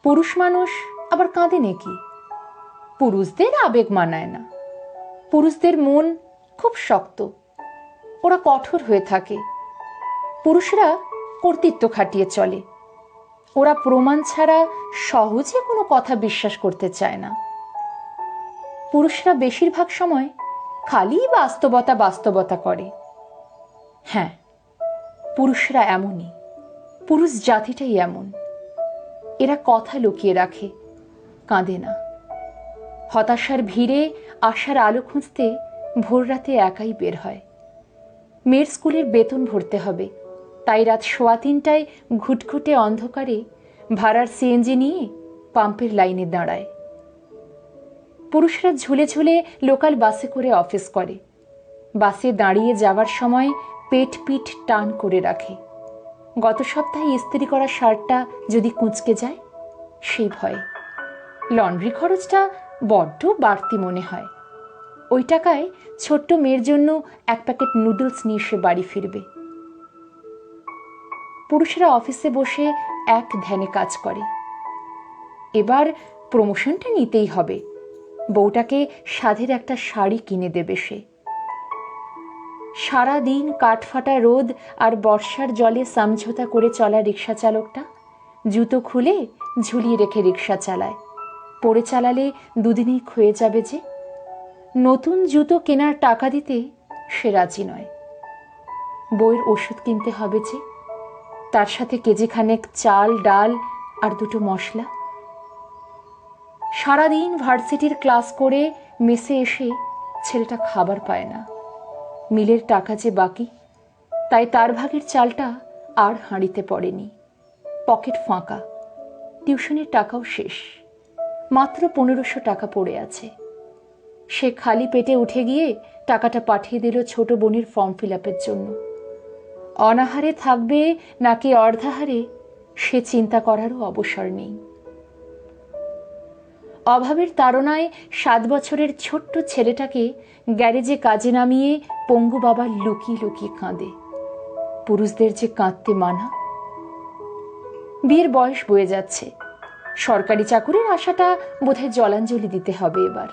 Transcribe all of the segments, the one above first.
পুরুষ মানুষ আবার কাঁদে নাকি? পুরুষদের আবেগ মানায় না। পুরুষদের মন খুব শক্ত, ওরা কঠোর হয়ে থাকে। পুরুষরা কর্তৃত্ব খাটিয়ে চলে, ওরা প্রমাণ ছাড়া সহজে কোনো কথা বিশ্বাস করতে চায় না। পুরুষরা বেশিরভাগ সময় খালি বাস্তবতা বাস্তবতা করে। হ্যাঁ, পুরুষরা এমনই, পুরুষ জাতিটাই এমন। এরা কথা লুকিয়ে রাখে, কাঁদে না। হতাশার ভিড়ে আশার আলো খুঁজতে ভোর রাতে একাই বের হয়। মেয়ের স্কুলের বেতন ভরতে হবে, তাই রাত 3:15টায় ঘুটঘুটে অন্ধকারে ভাড়ার সিএনজি নিয়ে পাম্পের লাইনে দাঁড়ায়। পুরুষরা ঝুলে ঝুলে লোকাল বাসে করে অফিস করে। বাসে দাঁড়িয়ে যাওয়ার সময় পেট পিঠ টান করে রাখে। গত সপ্তাহে ইস্ত্রি করা শার্টটা যদি কুঁচকে যায় সেই ভয়ে। লন্ড্রি খরচটা বড্ড বাড়তি মনে হয়। ওই টাকায় ছোট্ট মেয়ের জন্য 1 প্যাকেট নুডলস নিয়ে সে বাড়ি ফিরবে। পুরুষেরা অফিসে বসে এক ধ্যানে কাজ করে। এবার প্রমোশনটা নিতেই হবে, বউটাকে সাধের একটা শাড়ি কিনে দেবে সে। সারাদিন কাঠফাটা রোদ আর বর্ষার জলে সমঝোতা করে চলা রিক্সা চালকটা জুতো খুলে ঝুলিয়ে রেখে রিক্সা চালায়। পরে চালালে দুদিনেই ক্ষয়ে যাবে যে। নতুন জুতো কেনার টাকা দিতে সে রাজি নয়। বউয়ের ওষুধ কিনতে হবে যে, তার সাথে কেজিখানেক চাল ডাল আর 2টো মশলা। সারাদিন ভার্সিটির ক্লাস করে মেসে এসে ছেলেটা খাবার পায় না। মিলের টাকা যে বাকি, তাই তার ভাগের চালটা আর হাঁড়িতে পড়েনি। পকেট ফাঁকা, টিউশনের টাকাও শেষ। মাত্র 1500 টাকা পড়ে আছে। সে খালি পেটে উঠে গিয়ে টাকাটা পাঠিয়ে দিল ছোট বোনের ফর্ম ফিল আপের জন্য। অনাহারে থাকবে নাকি অর্ধাহারে সে চিন্তা করারও অবসর নেই। অভাবের তাড়নায় 7 বছরের ছোট্ট ছেলেটাকে গ্যারেজে কাজে নামিয়ে পঙ্গু বাবা লুকিয়ে লুকিয়ে কাঁদে। পুরুষদের যে কাঁদতে মানা। বিয়ের বয়স বয়ে যাচ্ছে, সরকারি চাকুরির আশাটা বোধহয় জলাঞ্জলি দিতে হবে এবার।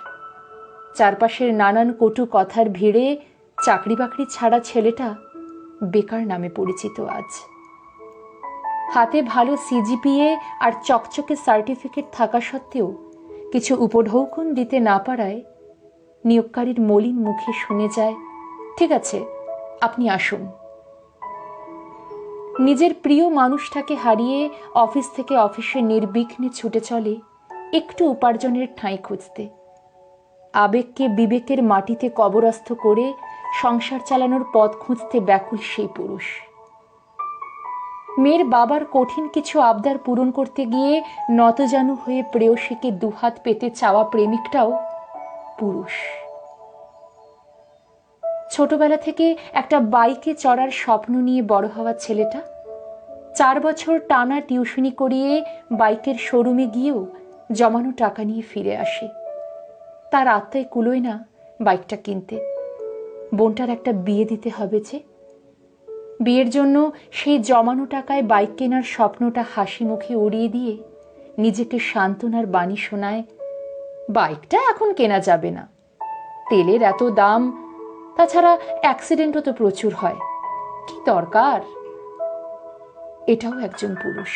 চারপাশের নানান কটু কথার ভিড়ে চাকরি বাকরি ছাড়া ছেলেটা বেকার নামে পরিচিত আজ। হাতে ভালো সিজিপিএ আর চকচকে সার্টিফিকেট থাকা সত্ত্বেও কিছু উপঢৌকন দিতে না পারায় নিয়োগকারীর মলিন মুখে শুনে যায়, ঠিক আছে, আপনি আসুন। নিজের প্রিয় মানুষটাকে হারিয়ে অফিস থেকে অফিসে নির্বিঘ্নে ছুটে চলে একটু উপার্জনের ঠাঁই খুঁজতে। আবেগকে বিবেকের মাটিতে কবরস্থ করে সংসার চালানোর পথ খুঁজতে ব্যাকুল সেই পুরুষ। মেয়ের বাবার কঠিন কিছু আবদার পূরণ করতে গিয়ে নতজানু হয়ে প্রেয়সীকে দুহাত পেতে চাওয়া প্রেমিকটাও পুরুষ। ছোটবেলা থেকে একটা বাইকে চড়ার স্বপ্ন নিয়ে বড় হওয়া ছেলেটা 4 বছর টানা টিউশনি করিয়ে বাইকের শোরুমে গিয়েও জমানো টাকা নিয়ে ফিরে আসে। তার আত্মায় কুলোয় না বাইকটা কিনতে। বোনটার একটা বিয়ে দিতে হবে যে। বিয়ের জন্য সেই জমানো টাকায় বাইক কেনার স্বপ্নটা হাসি মুখে উড়িয়ে দিয়ে নিজেকে সান্ত্বনার বাণী শোনায়, বাইকটা এখন কেনা যাবে না, তেলের এত দাম, তাছাড়া অ্যাক্সিডেন্টও তো প্রচুর হয়, কি দরকার। এটাও একজন পুরুষ।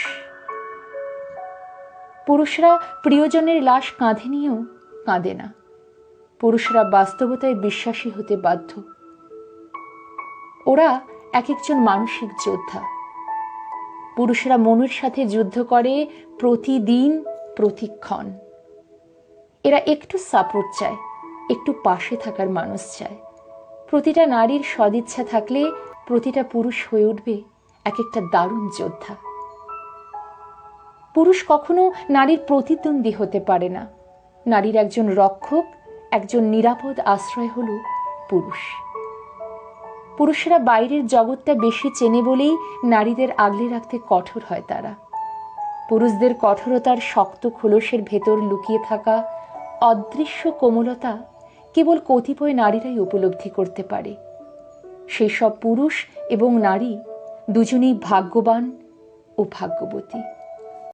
পুরুষরা প্রিয়জনের লাশ কাঁধে নিয়েও কাঁদে না। পুরুষরা বাস্তবতায় বিশ্বাসী হতে বাধ্য। ওরা এক একজন মানসিক যোদ্ধা। পুরুষরা মনের সাথে যুদ্ধ করে প্রতিদিন, প্রতিক্ষণ। এরা একটু সাপোর্ট চায়, একটু পাশে থাকার মানুষ চায়। প্রতিটা নারীর সদিচ্ছা থাকলে প্রতিটা পুরুষ হয়ে উঠবে এক একটা দারুণ যোদ্ধা। পুরুষ কখনো নারীর প্রতিদ্বন্দ্বী হতে পারে না। নারীর একজন রক্ষক, একজন নিরাপদ আশ্রয় হলো পুরুষ। পুরুষেরা বাইরের জগৎটা বেশি চেনে বলেই নারীদের আগলে রাখতে কঠোর হয় তারা। পুরুষদের কঠোরতার শক্ত খোলসের ভেতর লুকিয়ে থাকা অদৃশ্য কোমলতা কেবল কতিপয় নারীরাই উপলব্ধি করতে পারে। সেই সব পুরুষ এবং নারী দুজনেই ভাগ্যবান ও ভাগ্যবতী।